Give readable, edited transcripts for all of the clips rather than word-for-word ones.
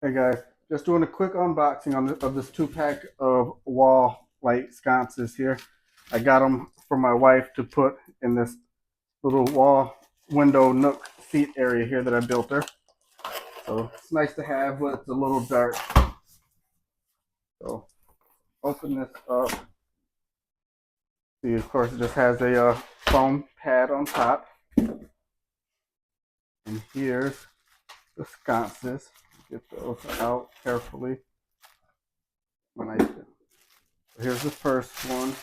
Hey guys, just doing a quick unboxing of this 2-pack of wall light sconces here. I got them for my wife to put in this little wall window nook seat area here that I built her. So it's nice to have, but it's a little dark. So open this up. See, of course, it just has a foam pad on top. And here's the sconces. Get those out carefully. Nice. So here's the first one.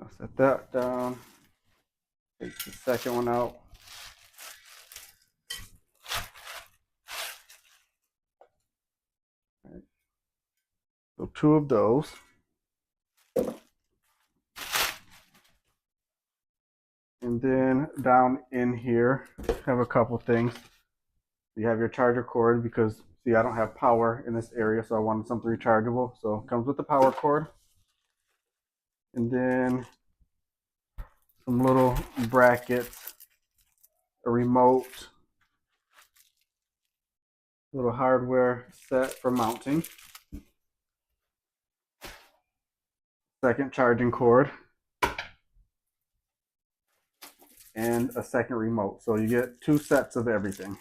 I'll set that down. Take the second one out. Right. So two of those. And then down in here, have a couple things. You have your charger cord because, see, I don't have power in this area, so I wanted something rechargeable. So it comes with the power cord. And then some little brackets, a remote, little hardware set for mounting, second charging cord, and a second remote. So you get two sets of everything.